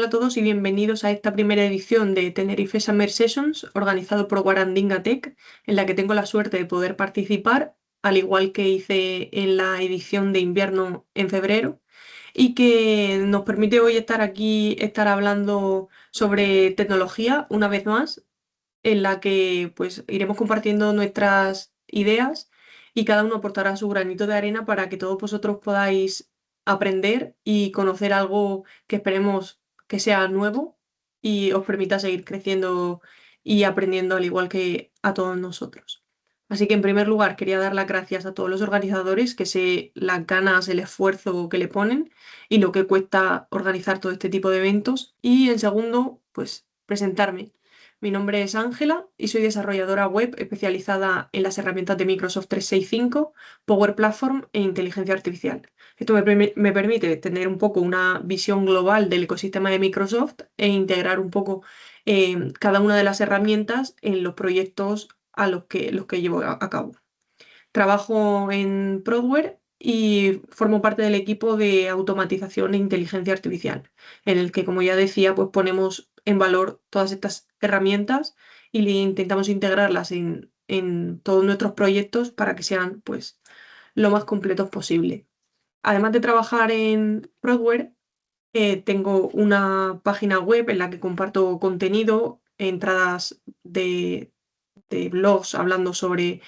Hola a todos y bienvenidos a esta primera edición de Tenerife Summer Sessions, organizado por Guarandinga Tech, en la que tengo la suerte de poder participar, al igual que hice en la edición de invierno en febrero, y que nos permite hoy estar aquí, estar hablando sobre tecnología una vez más, en la que pues iremos compartiendo nuestras ideas y cada uno aportará su granito de arena para que todos vosotros podáis aprender y conocer algo que esperemos que sea nuevo y os permita seguir creciendo y aprendiendo al igual que a todos nosotros. Así que en primer lugar quería dar las gracias a todos los organizadores, que sé las ganas, el esfuerzo que le ponen y lo que cuesta organizar todo este tipo de eventos. Y en segundo, pues presentarme. Mi nombre es Ángela y soy desarrolladora web especializada en las herramientas de Microsoft 365, Power Platform e inteligencia artificial. Esto me permite tener un poco una visión global del ecosistema de Microsoft e integrar un poco cada una de las herramientas en los proyectos a los que llevo a cabo. Trabajo en Prodware y formo parte del equipo de automatización e inteligencia artificial, en el que, como ya decía, pues ponemos en valor todas estas herramientas y intentamos integrarlas en todos nuestros proyectos para que sean pues lo más completos posible. Además de trabajar en Prodware, tengo una página web en la que comparto contenido, entradas de blogs hablando sobre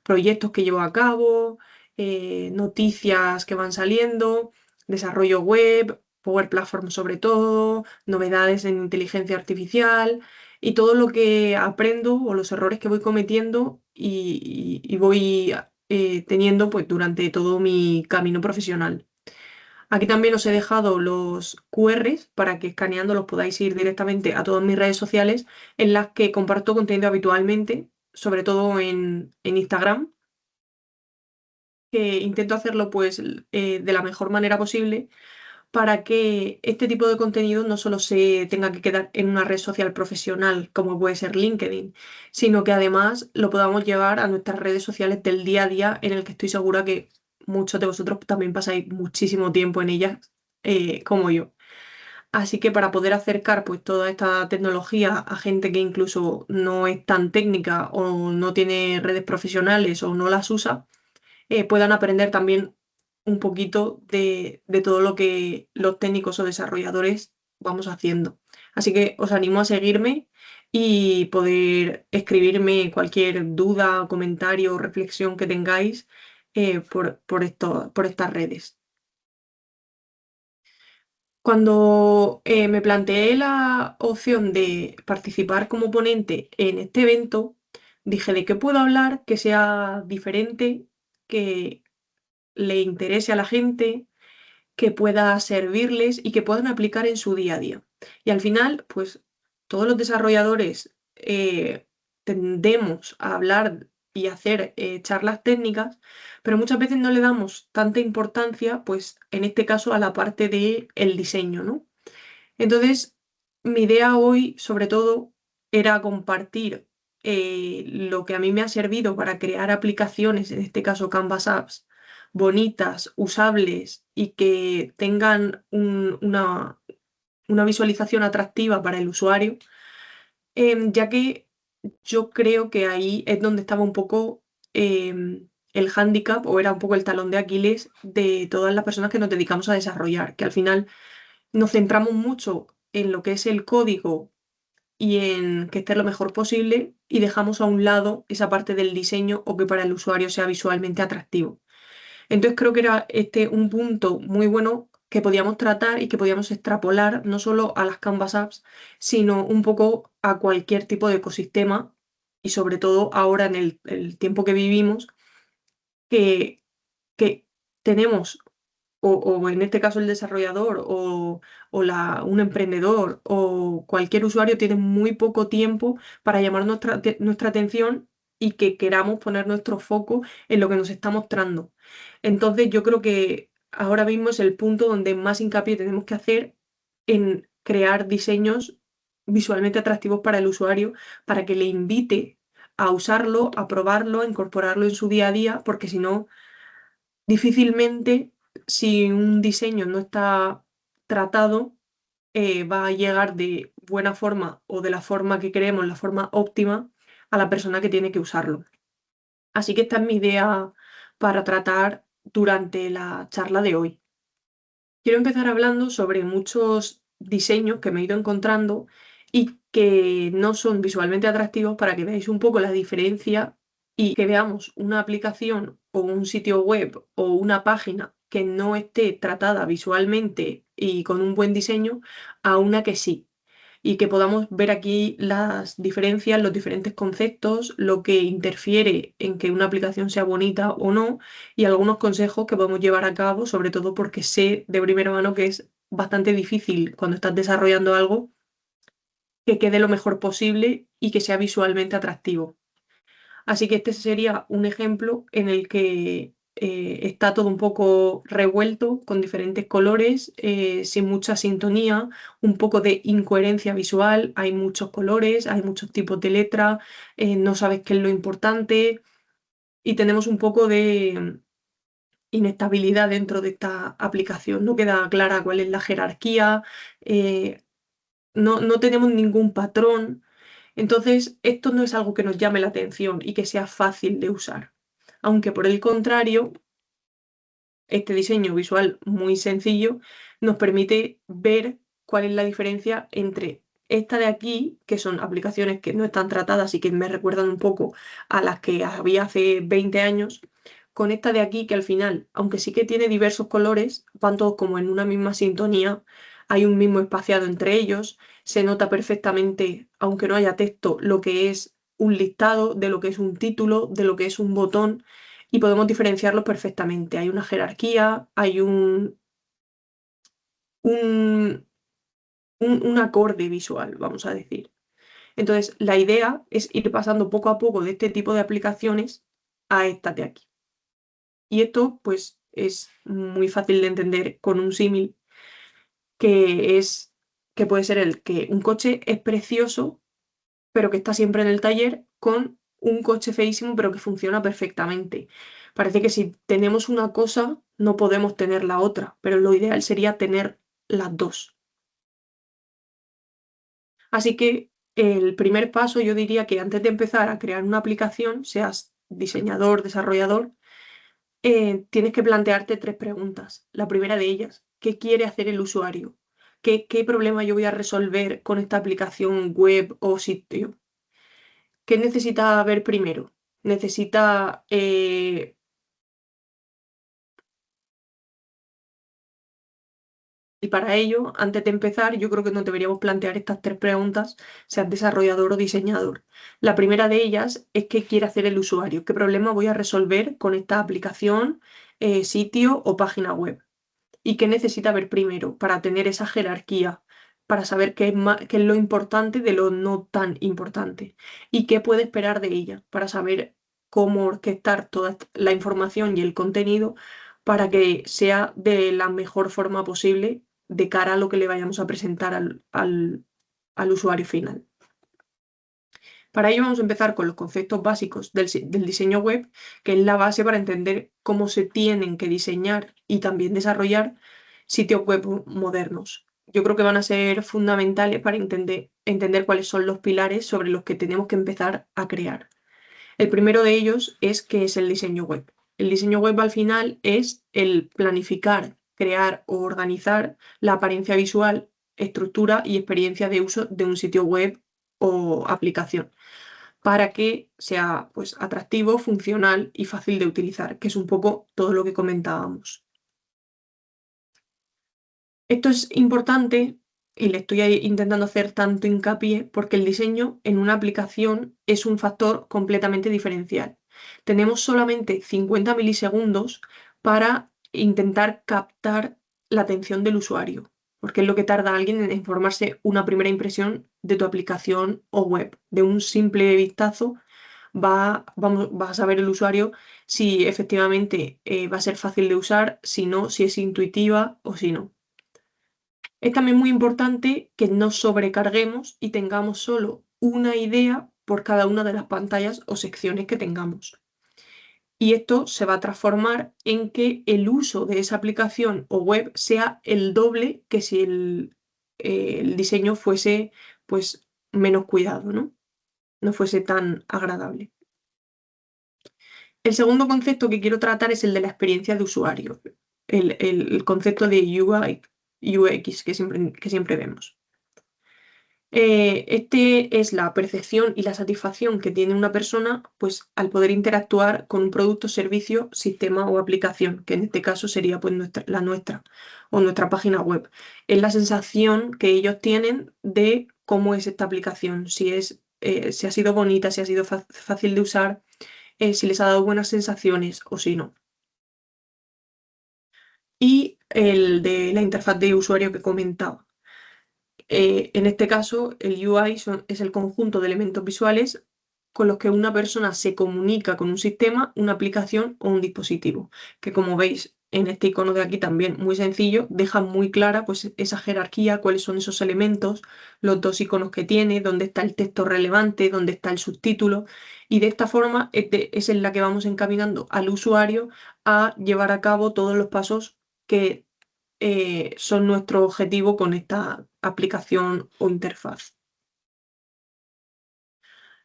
proyectos que llevo a cabo, noticias que van saliendo, desarrollo web, Power Platform sobre todo, novedades en inteligencia artificial y todo lo que aprendo o los errores que voy cometiendo y voy teniendo pues, durante todo mi camino profesional. Aquí también os he dejado los QRs para que escaneándolos podáis ir directamente a todas mis redes sociales en las que comparto contenido habitualmente, sobre todo en Instagram, que intento hacerlo pues de la mejor manera posible para que este tipo de contenido no solo se tenga que quedar en una red social profesional como puede ser LinkedIn, sino que además lo podamos llevar a nuestras redes sociales del día a día en el que estoy segura que muchos de vosotros también pasáis muchísimo tiempo en ellas, como yo. Así que para poder acercar pues toda esta tecnología a gente que incluso no es tan técnica o no tiene redes profesionales o no las usa, puedan aprender también un poquito de todo lo que los técnicos o desarrolladores vamos haciendo. Así que os animo a seguirme y poder escribirme cualquier duda, comentario o reflexión que tengáis por estas redes. Cuando me planteé la opción de participar como ponente en este evento, dije de qué puedo hablar que sea diferente, que le interese a la gente, que pueda servirles y que puedan aplicar en su día a día. Y al final, pues todos los desarrolladores tendemos a hablar y hacer charlas técnicas, pero muchas veces no le damos tanta importancia, pues en este caso a la parte del diseño, ¿no? Entonces, mi idea hoy, sobre todo, era compartir lo que a mí me ha servido para crear aplicaciones, en este caso Canvas Apps, bonitas, usables y que tengan una visualización atractiva para el usuario, ya que yo creo que ahí es donde estaba un poco el hándicap o era un poco el talón de Aquiles de todas las personas que nos dedicamos a desarrollar, que al final nos centramos mucho en lo que es el código y en que esté lo mejor posible y dejamos a un lado esa parte del diseño o que para el usuario sea visualmente atractivo. Entonces creo que era este un punto muy bueno que podíamos tratar y que podíamos extrapolar no solo a las Canvas apps, sino un poco a cualquier tipo de ecosistema y sobre todo ahora en el tiempo que vivimos, que, que tenemos o en este caso el desarrollador o un emprendedor o cualquier usuario tiene muy poco tiempo para llamar nuestra atención y que queramos poner nuestro foco en lo que nos está mostrando. Entonces yo creo que ahora mismo es el punto donde más hincapié tenemos que hacer en crear diseños visualmente atractivos para el usuario, para que le invite a usarlo, a probarlo, a incorporarlo en su día a día, porque si no difícilmente, si un diseño no está tratado, va a llegar de buena forma o de la forma que queremos, la forma óptima, a la persona que tiene que usarlo. Así que esta es mi idea para tratar durante la charla de hoy. Quiero empezar hablando sobre muchos diseños que me he ido encontrando y que no son visualmente atractivos para que veáis un poco la diferencia y que veamos una aplicación o un sitio web o una página que no esté tratada visualmente y con un buen diseño a una que sí. Y que podamos ver aquí las diferencias, los diferentes conceptos, lo que interfiere en que una aplicación sea bonita o no y algunos consejos que podemos llevar a cabo, sobre todo porque sé de primera mano que es bastante difícil cuando estás desarrollando algo que quede lo mejor posible y que sea visualmente atractivo. Así que este sería un ejemplo en el que está todo un poco revuelto, con diferentes colores, sin mucha sintonía, un poco de incoherencia visual, hay muchos colores, hay muchos tipos de letra, no sabes qué es lo importante y tenemos un poco de inestabilidad dentro de esta aplicación. No queda clara cuál es la jerarquía, eh, no tenemos ningún patrón. Entonces, esto no es algo que nos llame la atención y que sea fácil de usar. Aunque por el contrario, este diseño visual muy sencillo nos permite ver cuál es la diferencia entre esta de aquí, que son aplicaciones que no están tratadas y que me recuerdan un poco a las que había hace 20 años, con esta de aquí que al final, aunque sí que tiene diversos colores, van todos como en una misma sintonía, hay un mismo espaciado entre ellos, se nota perfectamente, aunque no haya texto, lo que es un listado, de lo que es un título, de lo que es un botón y podemos diferenciarlos perfectamente. Hay una jerarquía, hay un, un acorde visual, vamos a decir. Entonces, la idea es ir pasando poco a poco de este tipo de aplicaciones a estas de aquí. Y esto, pues, es muy fácil de entender con un símil que puede ser el que un coche es precioso, pero que está siempre en el taller, con un coche feísimo, pero que funciona perfectamente. Parece que si tenemos una cosa, no podemos tener la otra, pero lo ideal sería tener las dos. Así que el primer paso yo diría que antes de empezar a crear una aplicación, seas diseñador, desarrollador, tienes que plantearte tres preguntas. La primera de ellas, ¿qué quiere hacer el usuario? ¿Qué problema yo voy a resolver con esta aplicación web o sitio? ¿Qué necesita ver primero? Necesita y para ello, antes de empezar, yo creo que nos deberíamos plantear estas tres preguntas, seas desarrollador o diseñador. La primera de ellas es qué quiere hacer el usuario, qué problema voy a resolver con esta aplicación, sitio o página web. Y qué necesita ver primero para tener esa jerarquía, para saber qué es lo importante de lo no tan importante. Y qué puede esperar de ella, para saber cómo orquestar toda la información y el contenido para que sea de la mejor forma posible de cara a lo que le vayamos a presentar al usuario final. Para ello vamos a empezar con los conceptos básicos del diseño web, que es la base para entender cómo se tienen que diseñar y también desarrollar sitios web modernos. Yo creo que van a ser fundamentales para entender cuáles son los pilares sobre los que tenemos que empezar a crear. El primero de ellos es qué es el diseño web. El diseño web al final es el planificar, crear o organizar la apariencia visual, estructura y experiencia de uso de un sitio web o aplicación para que sea pues, atractivo, funcional y fácil de utilizar, que es un poco todo lo que comentábamos. Esto es importante y le estoy ahí intentando hacer tanto hincapié porque el diseño en una aplicación es un factor completamente diferencial. Tenemos solamente 50 milisegundos para intentar captar la atención del usuario, porque es lo que tarda alguien en formarse una primera impresión de tu aplicación o web. De un simple vistazo va a saber el usuario si efectivamente va a ser fácil de usar, si no, si es intuitiva o si no. Es también muy importante que no sobrecarguemos y tengamos solo una idea por cada una de las pantallas o secciones que tengamos. Y esto se va a transformar en que el uso de esa aplicación o web sea el doble que si el diseño fuese pues menos cuidado, ¿no? No fuese tan agradable. El segundo concepto que quiero tratar es el de la experiencia de usuario, el concepto de UI, UX que siempre vemos. Este es la percepción y la satisfacción que tiene una persona pues, al poder interactuar con un producto, servicio, sistema o aplicación, que en este caso sería pues, la nuestra o nuestra página web. Es la sensación que ellos tienen de cómo es esta aplicación, si ha sido bonita, si ha sido fácil de usar, si les ha dado buenas sensaciones o si no. Y el de la interfaz de usuario que comentaba. En este caso, el UI es el conjunto de elementos visuales con los que una persona se comunica con un sistema, una aplicación o un dispositivo, que como veis en este icono de aquí también muy sencillo, deja muy clara pues, esa jerarquía, cuáles son esos elementos, los dos iconos que tiene, dónde está el texto relevante, dónde está el subtítulo, y de esta forma es en la que vamos encaminando al usuario a llevar a cabo todos los pasos que son nuestro objetivo con esta aplicación o interfaz.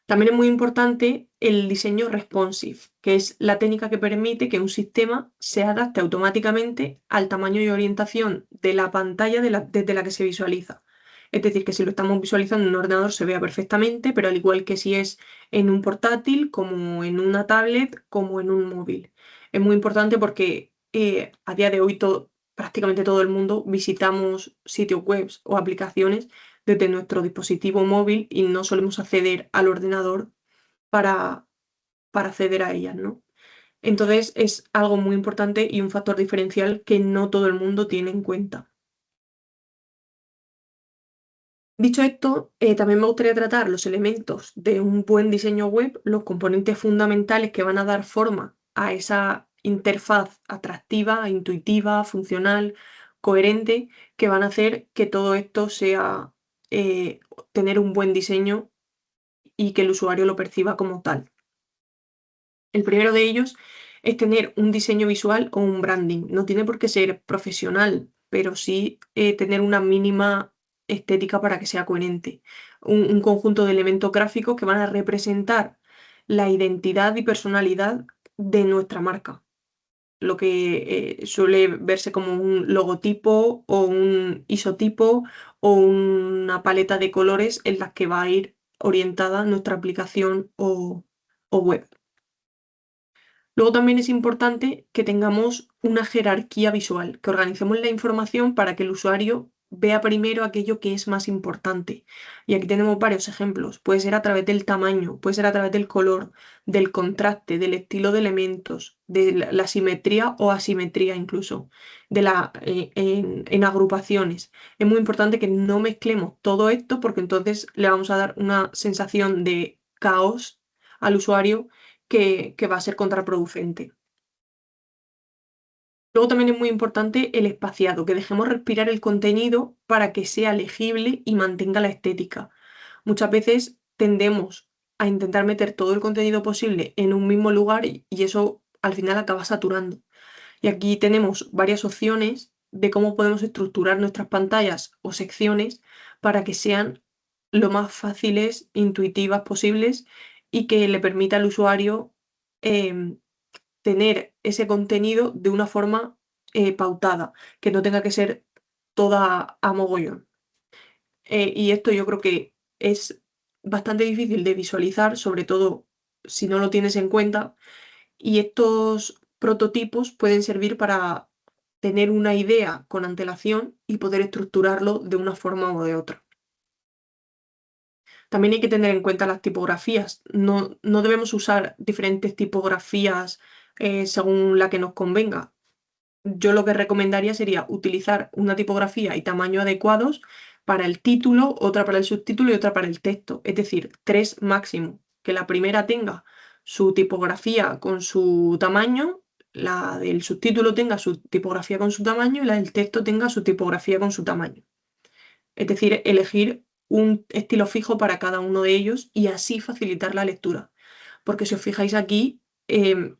También es muy importante el diseño responsive, que es la técnica que permite que un sistema se adapte automáticamente al tamaño y orientación de la pantalla desde la que se visualiza. Es decir, que si lo estamos visualizando en un ordenador se vea perfectamente, pero al igual que si es en un portátil, como en una tablet, como en un móvil. Es muy importante porque a día de hoy prácticamente todo el mundo visitamos sitios web o aplicaciones desde nuestro dispositivo móvil y no solemos acceder al ordenador para, para acceder a ellas, ¿no? Entonces es algo muy importante y un factor diferencial que no todo el mundo tiene en cuenta. Dicho esto, también me gustaría tratar los elementos de un buen diseño web, los componentes fundamentales que van a dar forma a esa interfaz atractiva, intuitiva, funcional, coherente, que van a hacer que todo esto sea tener un buen diseño y que el usuario lo perciba como tal. El primero de ellos es tener un diseño visual o un branding. No tiene por qué ser profesional, pero sí tener una mínima estética para que sea coherente. Un conjunto de elementos gráficos que van a representar la identidad y personalidad de nuestra marca. Lo que suele verse como un logotipo o un isotipo o una paleta de colores en las que va a ir orientada nuestra aplicación o web. Luego también es importante que tengamos una jerarquía visual, que organicemos la información para que el usuario vea primero aquello que es más importante. Y aquí tenemos varios ejemplos. Puede ser a través del tamaño, puede ser a través del color, del contraste, del estilo de elementos, de la simetría o asimetría incluso, en agrupaciones. Es muy importante que no mezclemos todo esto porque entonces le vamos a dar una sensación de caos al usuario que va a ser contraproducente. Luego también es muy importante el espaciado, que dejemos respirar el contenido para que sea legible y mantenga la estética. Muchas veces tendemos a intentar meter todo el contenido posible en un mismo lugar y eso al final acaba saturando. Y aquí tenemos varias opciones de cómo podemos estructurar nuestras pantallas o secciones para que sean lo más fáciles, intuitivas posibles y que le permita al usuario em, tener ese contenido de una forma pautada, que no tenga que ser toda a mogollón. Y esto yo creo que es bastante difícil de visualizar, sobre todo si no lo tienes en cuenta, y estos prototipos pueden servir para tener una idea con antelación y poder estructurarlo de una forma o de otra. También hay que tener en cuenta las tipografías. No debemos usar diferentes tipografías según la que nos convenga. Yo lo que recomendaría sería utilizar una tipografía y tamaño adecuados para el título, otra para el subtítulo y otra para el texto. Es decir, tres máximo. Que la primera tenga su tipografía con su tamaño, la del subtítulo tenga su tipografía con su tamaño y la del texto tenga su tipografía con su tamaño. Es decir, elegir un estilo fijo para cada uno de ellos y así facilitar la lectura. Porque si os fijáis aquí,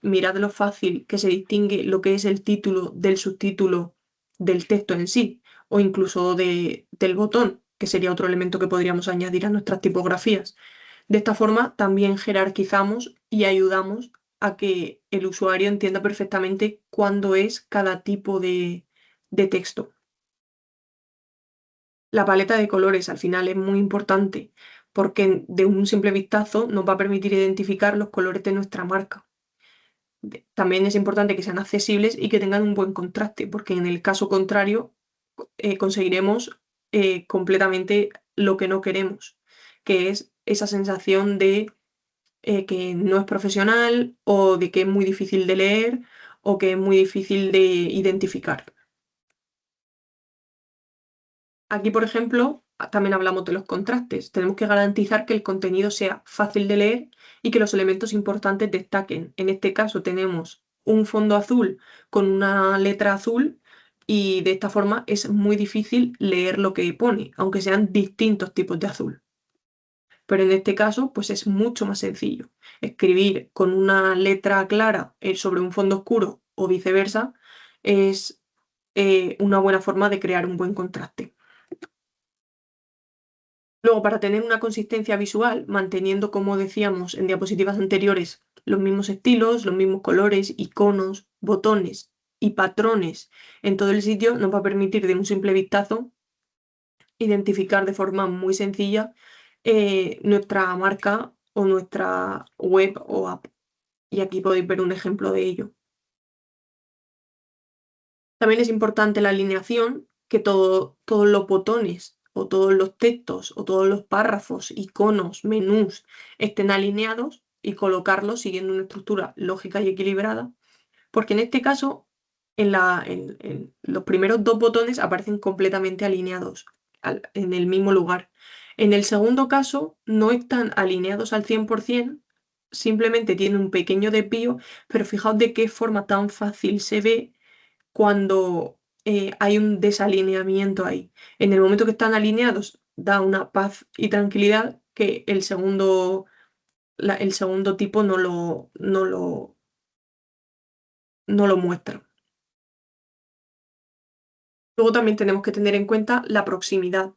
mirad lo fácil que se distingue lo que es el título del subtítulo del texto en sí, o incluso del botón, que sería otro elemento que podríamos añadir a nuestras tipografías. De esta forma también jerarquizamos y ayudamos a que el usuario entienda perfectamente cuándo es cada tipo de texto. La paleta de colores al final es muy importante porque de un simple vistazo nos va a permitir identificar los colores de nuestra marca. También es importante que sean accesibles y que tengan un buen contraste, porque en el caso contrario conseguiremos completamente lo que no queremos, que es esa sensación de que no es profesional o de que es muy difícil de leer o que es muy difícil de identificar. Aquí, por ejemplo, también hablamos de los contrastes. Tenemos que garantizar que el contenido sea fácil de leer y que los elementos importantes destaquen. En este caso tenemos un fondo azul con una letra azul y de esta forma es muy difícil leer lo que pone, aunque sean distintos tipos de azul. Pero en este caso, pues es mucho más sencillo. Escribir con una letra clara sobre un fondo oscuro o viceversa es una buena forma de crear un buen contraste. Luego, para tener una consistencia visual, manteniendo, como decíamos en diapositivas anteriores, los mismos estilos, los mismos colores, iconos, botones y patrones en todo el sitio, nos va a permitir de un simple vistazo identificar de forma muy sencilla nuestra marca o nuestra web o app. Y aquí podéis ver un ejemplo de ello. También es importante la alineación, que todos los botones o todos los textos o todos los párrafos, iconos, menús estén alineados y colocarlos siguiendo una estructura lógica y equilibrada, porque en este caso en los primeros dos botones aparecen completamente alineados en el mismo lugar. En el segundo caso no están alineados al 100%, simplemente tienen un pequeño desvío, pero fijaos de qué forma tan fácil se ve cuando hay un desalineamiento ahí. En el momento que están alineados, da una paz y tranquilidad que el segundo tipo no lo muestra. Luego también tenemos que tener en cuenta la proximidad,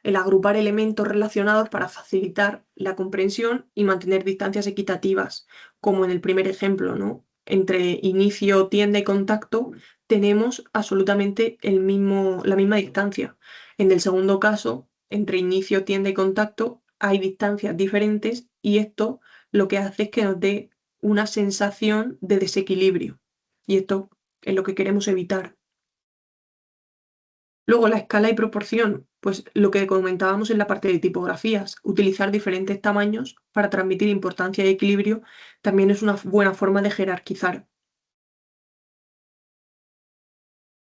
el agrupar elementos relacionados para facilitar la comprensión y mantener distancias equitativas, como en el primer ejemplo, ¿no? Entre inicio, tienda y contacto tenemos absolutamente la misma distancia. En el segundo caso, entre inicio, tienda y contacto hay distancias diferentes y esto lo que hace es que nos dé una sensación de desequilibrio. Y esto es lo que queremos evitar. Luego, la escala y proporción, pues lo que comentábamos en la parte de tipografías, utilizar diferentes tamaños para transmitir importancia y equilibrio también es una buena forma de jerarquizar.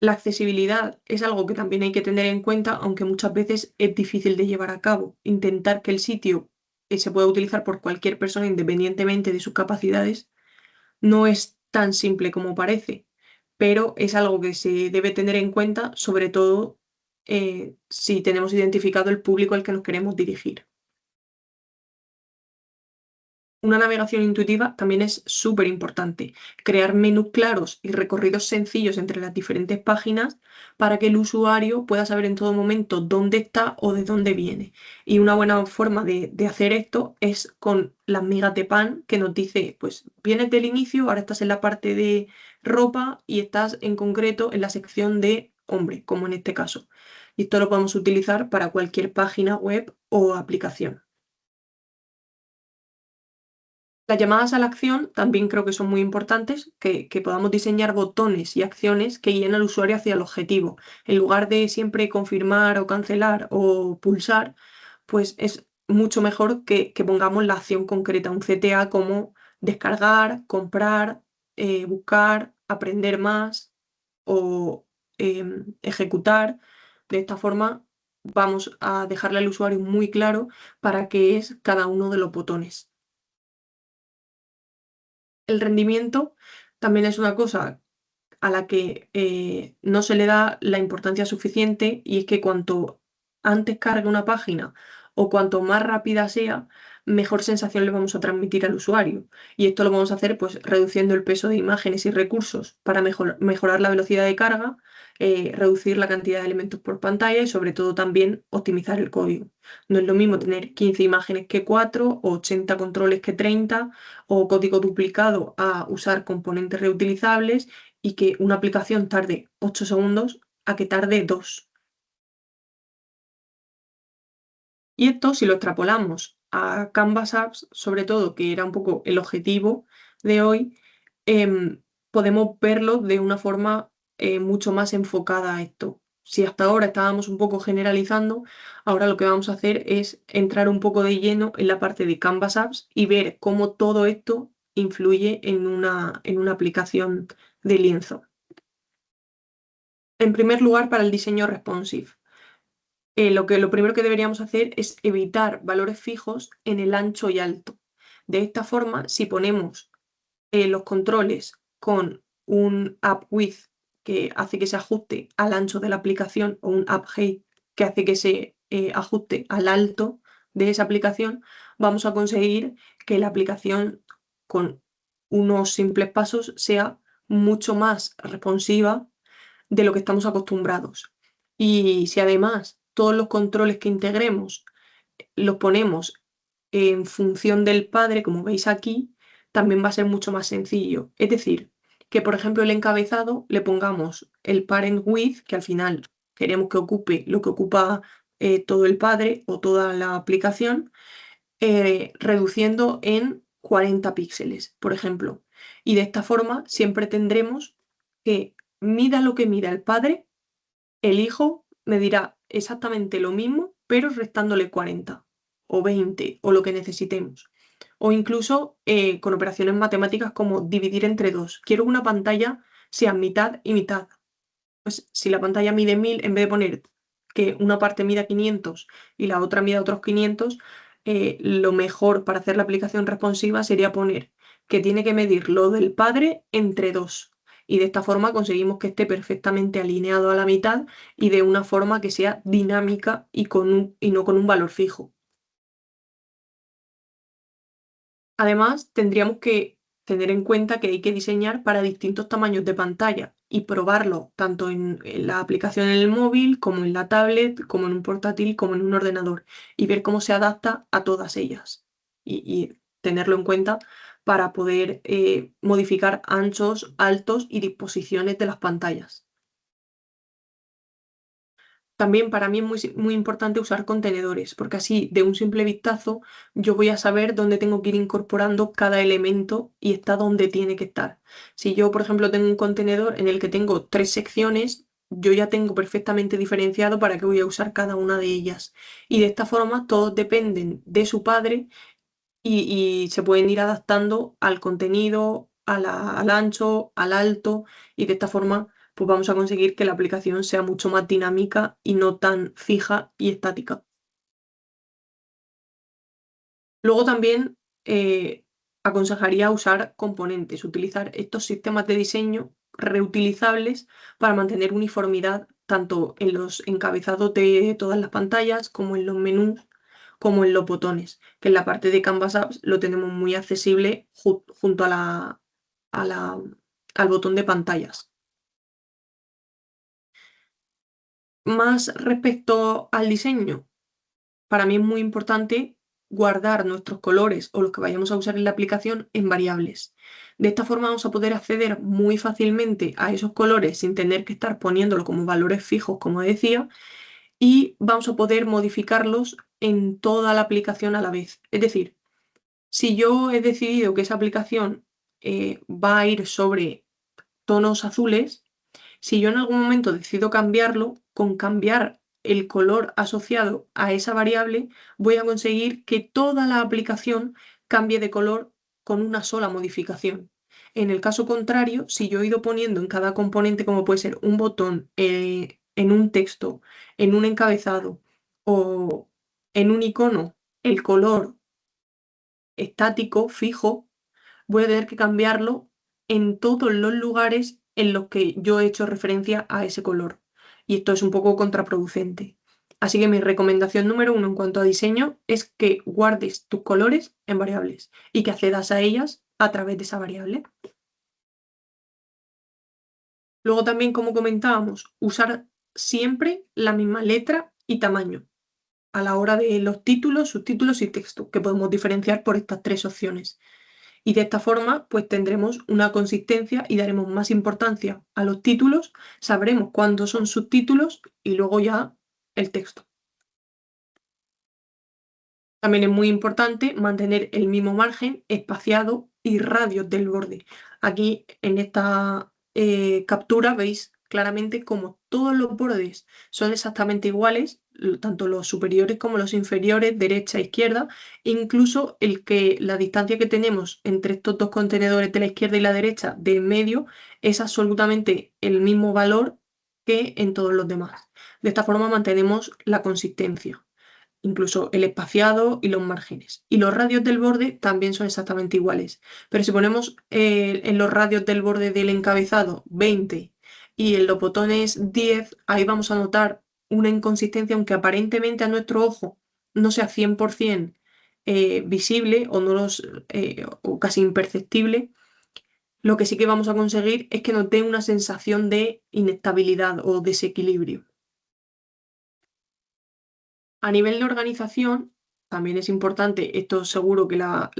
La accesibilidad es algo que también hay que tener en cuenta, aunque muchas veces es difícil de llevar a cabo. Intentar que el sitio se pueda utilizar por cualquier persona independientemente de sus capacidades no es tan simple como parece, pero es algo que se debe tener en cuenta, sobre todo si tenemos identificado el público al que nos queremos dirigir. Una navegación intuitiva también es súper importante. Crear menús claros y recorridos sencillos entre las diferentes páginas para que el usuario pueda saber en todo momento dónde está o de dónde viene. Y una buena forma de hacer esto es con las migas de pan que nos dice, pues vienes del inicio, ahora estás en la parte de ropa y estás en concreto en la sección de hombre, como en este caso. Y esto lo podemos utilizar para cualquier página web o aplicación. Las llamadas a la acción también creo que son muy importantes, que podamos diseñar botones y acciones que guíen al usuario hacia el objetivo. En lugar de siempre confirmar o cancelar o pulsar, pues es mucho mejor que pongamos la acción concreta, un CTA como descargar, comprar, buscar, aprender más o ejecutar. De esta forma vamos a dejarle al usuario muy claro para qué es cada uno de los botones. El rendimiento también es una cosa a la que no se le da la importancia suficiente y es que cuanto antes cargue una página o cuanto más rápida sea, mejor sensación le vamos a transmitir al usuario. Y esto lo vamos a hacer pues reduciendo el peso de imágenes y recursos para mejorar la velocidad de carga, reducir la cantidad de elementos por pantalla y sobre todo también optimizar el código. No es lo mismo tener 15 imágenes que 4 o 80 controles que 30 o código duplicado a usar componentes reutilizables y que una aplicación tarde 8 segundos a que tarde 2. Y esto, si lo extrapolamos a Canvas Apps, sobre todo, que era un poco el objetivo de hoy, podemos verlo de una forma mucho más enfocada a esto. Si hasta ahora estábamos un poco generalizando, ahora lo que vamos a hacer es entrar un poco de lleno en la parte de Canvas Apps y ver cómo todo esto influye en una aplicación de lienzo. En primer lugar, para el diseño responsive. Lo primero que deberíamos hacer es evitar valores fijos en el ancho y alto. De esta forma, si ponemos los controles con un app width que hace que se ajuste al ancho de la aplicación o un app height que hace que se ajuste al alto de esa aplicación, vamos a conseguir que la aplicación con unos simples pasos sea mucho más responsiva de lo que estamos acostumbrados. Y si además todos los controles que integremos los ponemos en función del padre, como veis aquí, también va a ser mucho más sencillo. Es decir, que por ejemplo el encabezado le pongamos el parent with, que al final queremos que ocupe lo que ocupa todo el padre o toda la aplicación, reduciendo en 40 píxeles, por ejemplo. Y de esta forma siempre tendremos que mida lo que mida el padre, el hijo me dirá exactamente lo mismo, pero restándole 40 o 20 o lo que necesitemos. O incluso con operaciones matemáticas como dividir entre dos. Quiero que una pantalla sea mitad y mitad. Pues si la pantalla mide 1000, en vez de poner que una parte mida 500 y la otra mida otros 500, lo mejor para hacer la aplicación responsiva sería poner que tiene que medir lo del padre entre dos. Y de esta forma conseguimos que esté perfectamente alineado a la mitad y de una forma que sea dinámica y no con un valor fijo. Además, tendríamos que tener en cuenta que hay que diseñar para distintos tamaños de pantalla y probarlo tanto en la aplicación en el móvil, como en la tablet, como en un portátil, como en un ordenador y ver cómo se adapta a todas ellas y tenerlo en cuenta para poder modificar anchos, altos y disposiciones de las pantallas. También para mí es muy importante usar contenedores, porque así de un simple vistazo yo voy a saber dónde tengo que ir incorporando cada elemento y está donde tiene que estar. Si yo, por ejemplo, tengo un contenedor en el que tengo 3 secciones, yo ya tengo perfectamente diferenciado para qué voy a usar cada una de ellas. Y de esta forma todos dependen de su padre y se pueden ir adaptando al contenido, al ancho, al alto, y de esta forma pues vamos a conseguir que la aplicación sea mucho más dinámica y no tan fija y estática. Luego también aconsejaría usar componentes, utilizar estos sistemas de diseño reutilizables para mantener uniformidad tanto en los encabezados de todas las pantallas como en los menús, como en los botones, que en la parte de Canvas Apps lo tenemos muy accesible junto a la- al botón de pantallas. Más respecto al diseño, para mí es muy importante guardar nuestros colores o los que vayamos a usar en la aplicación en variables. De esta forma vamos a poder acceder muy fácilmente a esos colores sin tener que estar poniéndolo como valores fijos, como decía, y vamos a poder modificarlos en toda la aplicación a la vez. Es decir, si yo he decidido que esa aplicación va a ir sobre tonos azules, si yo en algún momento decido cambiarlo, con cambiar el color asociado a esa variable, voy a conseguir que toda la aplicación cambie de color con una sola modificación. En el caso contrario, si yo he ido poniendo en cada componente, como puede ser un botón, en un texto, en un encabezado o en un icono, el color estático, fijo, voy a tener que cambiarlo en todos los lugares en los que yo he hecho referencia a ese color. Y esto es un poco contraproducente. Así que mi recomendación número uno en cuanto a diseño es que guardes tus colores en variables y que accedas a ellas a través de esa variable. Luego también, como comentábamos, usar siempre la misma letra y tamaño a la hora de los títulos, subtítulos y texto, que podemos diferenciar por estas tres opciones. Y de esta forma, pues tendremos una consistencia y daremos más importancia a los títulos, sabremos cuándo son subtítulos y luego ya el texto. También es muy importante mantener el mismo margen espaciado y radios del borde. Aquí en esta captura veis claramente como todos los bordes son exactamente iguales, tanto los superiores como los inferiores, derecha e izquierda, e incluso la distancia que tenemos entre estos dos contenedores de la izquierda y la derecha de en medio es absolutamente el mismo valor que en todos los demás. De esta forma mantenemos la consistencia, incluso el espaciado y los márgenes. Y los radios del borde también son exactamente iguales. Pero si ponemos en los radios del borde del encabezado 20 y en los botones 10, ahí vamos a notar una inconsistencia, aunque aparentemente a nuestro ojo no sea 100% visible o, no o casi imperceptible. Lo que sí que vamos a conseguir es que nos dé una sensación de inestabilidad o desequilibrio. A nivel de organización, también es importante, esto seguro que a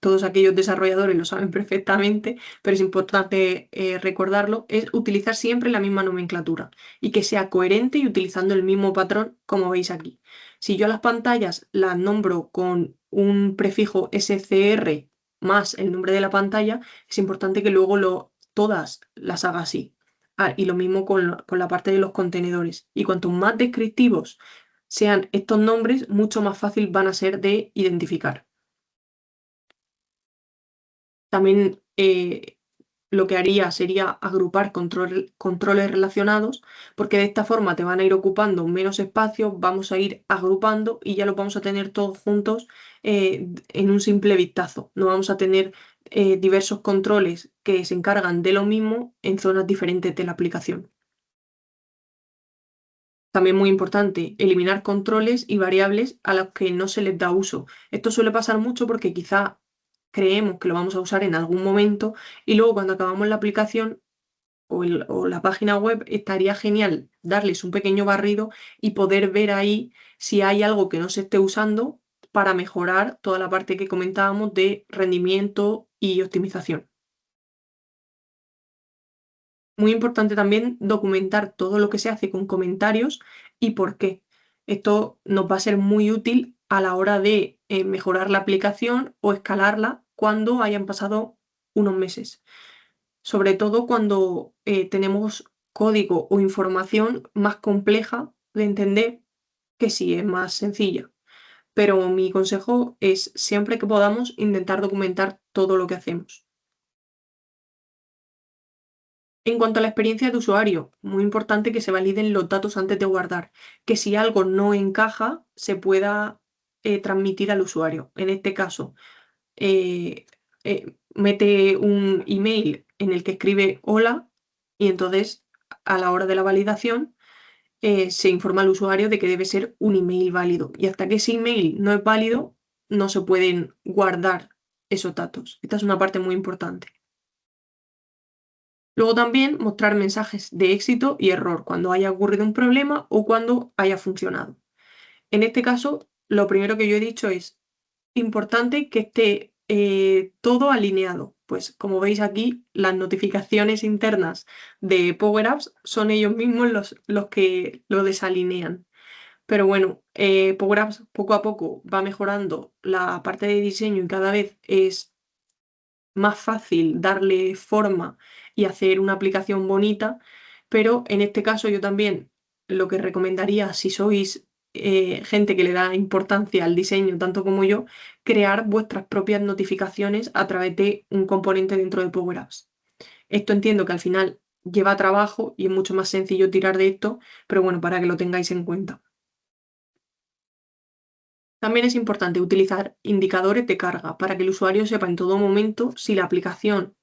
todos aquellos desarrolladores lo saben perfectamente, pero es importante recordarlo, es utilizar siempre la misma nomenclatura y que sea coherente y utilizando el mismo patrón como veis aquí. Si yo a las pantallas las nombro con un prefijo SCR más el nombre de la pantalla, es importante que luego todas las haga así. Ah, y lo mismo con la parte de los contenedores. Y cuanto más descriptivos sean estos nombres, mucho más fácil van a ser de identificar. También lo que haría sería agrupar controles relacionados, porque de esta forma te van a ir ocupando menos espacio, vamos a ir agrupando y ya los vamos a tener todos juntos en un simple vistazo. No vamos a tener diversos controles que se encargan de lo mismo en zonas diferentes de la aplicación. También muy importante, eliminar controles y variables a los que no se les da uso. Esto suele pasar mucho porque quizá creemos que lo vamos a usar en algún momento y luego cuando acabamos la aplicación o la página web estaría genial darles un pequeño barrido y poder ver ahí si hay algo que no se esté usando para mejorar toda la parte que comentábamos de rendimiento y optimización. Muy importante también documentar todo lo que se hace con comentarios y por qué. Esto nos va a ser muy útil a la hora de mejorar la aplicación o escalarla cuando hayan pasado unos meses. Sobre todo cuando tenemos código o información más compleja de entender que sí es más sencilla. Pero mi consejo es siempre que podamos intentar documentar todo lo que hacemos. En cuanto a la experiencia de usuario, muy importante que se validen los datos antes de guardar, que si algo no encaja, se pueda transmitir al usuario. En este caso, mete un email en el que escribe hola y entonces a la hora de la validación se informa al usuario de que debe ser un email válido. Y hasta que ese email no es válido, no se pueden guardar esos datos. Esta es una parte muy importante. Luego también mostrar mensajes de éxito y error cuando haya ocurrido un problema o cuando haya funcionado. En este caso, lo primero que yo he dicho es importante que esté todo alineado. Pues como veis aquí, las notificaciones internas de Power Apps son ellos mismos los que lo desalinean. Pero bueno, Power Apps poco a poco va mejorando la parte de diseño y cada vez es más fácil darle forma y hacer una aplicación bonita, pero en este caso yo también lo que recomendaría si sois gente que le da importancia al diseño tanto como yo, crear vuestras propias notificaciones a través de un componente dentro de Power Apps. Esto entiendo que al final lleva trabajo y es mucho más sencillo tirar de esto, pero bueno, para que lo tengáis en cuenta. También es importante utilizar indicadores de carga para que el usuario sepa en todo momento si la aplicación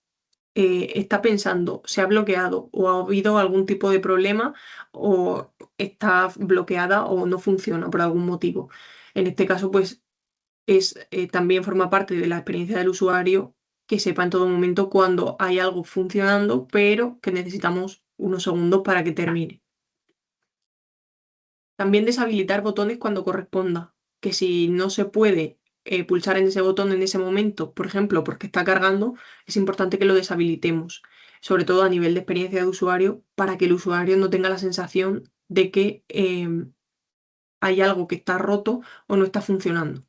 está pensando, se ha bloqueado o ha habido algún tipo de problema o está bloqueada o no funciona por algún motivo. En este caso, pues también forma parte de la experiencia del usuario que sepa en todo momento cuando hay algo funcionando, pero que necesitamos unos segundos para que termine. También deshabilitar botones cuando corresponda, que si no se puede pulsar en ese botón en ese momento, por ejemplo, porque está cargando, es importante que lo deshabilitemos, sobre todo a nivel de experiencia de usuario, para que el usuario no tenga la sensación de que hay algo que está roto o no está funcionando.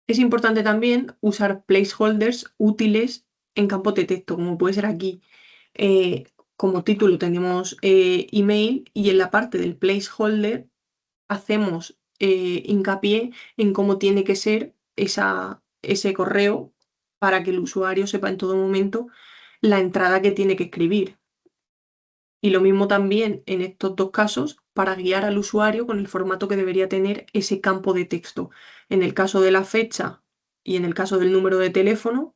Es importante también usar placeholders útiles en campos de texto, como puede ser aquí. Eh, como título tenemos email y en la parte del placeholder hacemos hincapié en cómo tiene que ser ese correo para que el usuario sepa en todo momento la entrada que tiene que escribir. Y lo mismo también en estos dos casos para guiar al usuario con el formato que debería tener ese campo de texto. En el caso de la fecha y en el caso del número de teléfono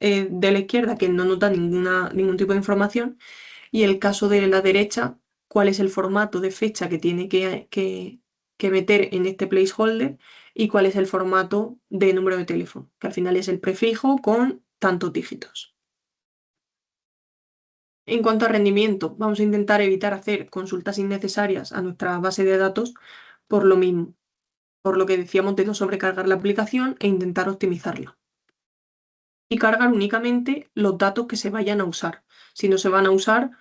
de la izquierda, que no nota ningún tipo de información, y el caso de la derecha, cuál es el formato de fecha que tiene que meter en este placeholder y cuál es el formato de número de teléfono, que al final es el prefijo con tantos dígitos. En cuanto a rendimiento, vamos a intentar evitar hacer consultas innecesarias a nuestra base de datos por lo mismo, por lo que decíamos de no sobrecargar la aplicación e intentar optimizarla. Y cargar únicamente los datos que se vayan a usar. Si no se van a usar,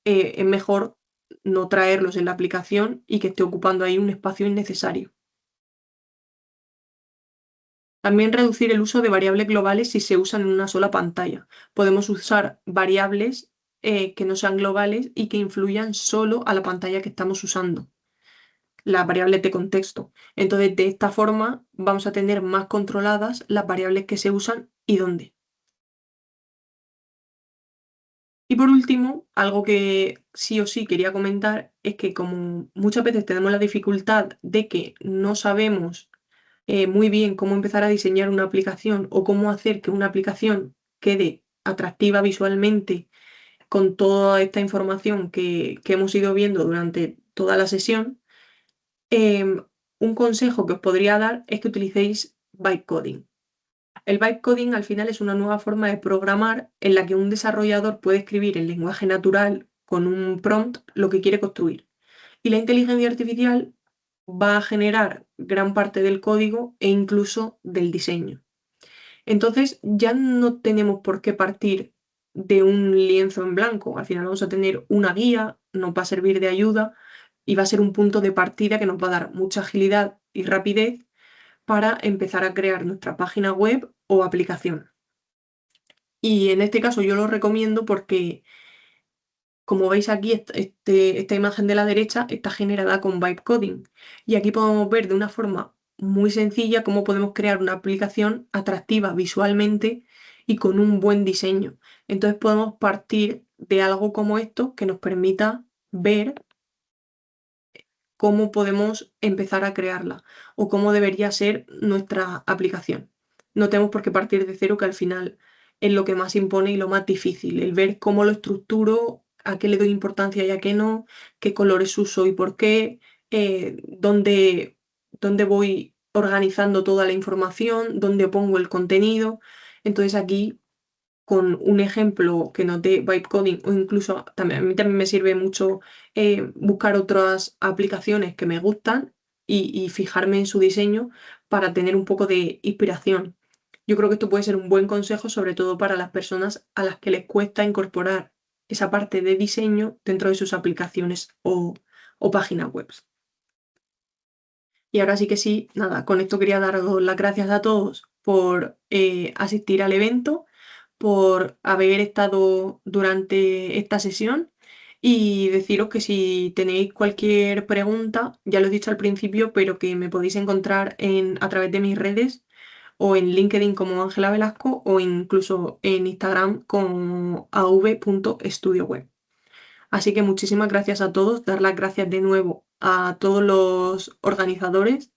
es mejor no traerlos en la aplicación y que esté ocupando ahí un espacio innecesario. También reducir el uso de variables globales si se usan en una sola pantalla. Podemos usar variables que no sean globales y que influyan solo a la pantalla que estamos usando, las variables de contexto. Entonces, de esta forma vamos a tener más controladas las variables que se usan y dónde. Y por último, algo que sí o sí quería comentar es que como muchas veces tenemos la dificultad de que no sabemos muy bien cómo empezar a diseñar una aplicación o cómo hacer que una aplicación quede atractiva visualmente con toda esta información que hemos ido viendo durante toda la sesión, un consejo que os podría dar es que utilicéis bytecoding. El bytecoding al final es una nueva forma de programar en la que un desarrollador puede escribir en lenguaje natural con un prompt lo que quiere construir. Y la inteligencia artificial va a generar gran parte del código e incluso del diseño. Entonces ya no tenemos por qué partir de un lienzo en blanco. Al final vamos a tener una guía, nos va a servir de ayuda y va a ser un punto de partida que nos va a dar mucha agilidad y rapidez para empezar a crear nuestra página web o aplicación. Y en este caso yo lo recomiendo porque, como veis aquí, esta imagen de la derecha está generada con Coding. Y aquí podemos ver de una forma muy sencilla cómo podemos crear una aplicación atractiva visualmente y con un buen diseño. Entonces podemos partir de algo como esto que nos permita ver cómo podemos empezar a crearla o cómo debería ser nuestra aplicación. No tenemos por qué partir de cero, que al final es lo que más impone y lo más difícil, el ver cómo lo estructuro, a qué le doy importancia y a qué no, qué colores uso y por qué, dónde voy organizando toda la información, dónde pongo el contenido. Entonces aquí con un ejemplo que nos dé Coding o incluso también, a mí también me sirve mucho buscar otras aplicaciones que me gustan y fijarme en su diseño para tener un poco de inspiración. Yo creo que esto puede ser un buen consejo, sobre todo para las personas a las que les cuesta incorporar esa parte de diseño dentro de sus aplicaciones o páginas web. Y ahora sí que sí, nada, con esto quería daros las gracias a todos por asistir al evento, por haber estado durante esta sesión y deciros que si tenéis cualquier pregunta, ya lo he dicho al principio, pero que me podéis encontrar a través de mis redes o en LinkedIn como Ángela Velasco o incluso en Instagram como av.estudioweb. Así que muchísimas gracias a todos, dar las gracias de nuevo a todos los organizadores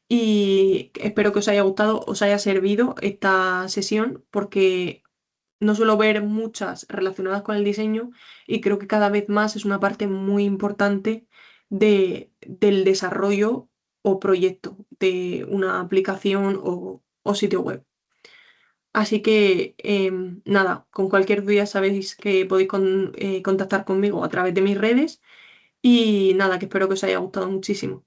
y espero que os haya gustado, os haya servido esta sesión porque no suelo ver muchas relacionadas con el diseño y creo que cada vez más es una parte muy importante del desarrollo o proyecto de una aplicación o sitio web. Así que nada, con cualquier duda sabéis que podéis contactar conmigo a través de mis redes y nada, que espero que os haya gustado muchísimo.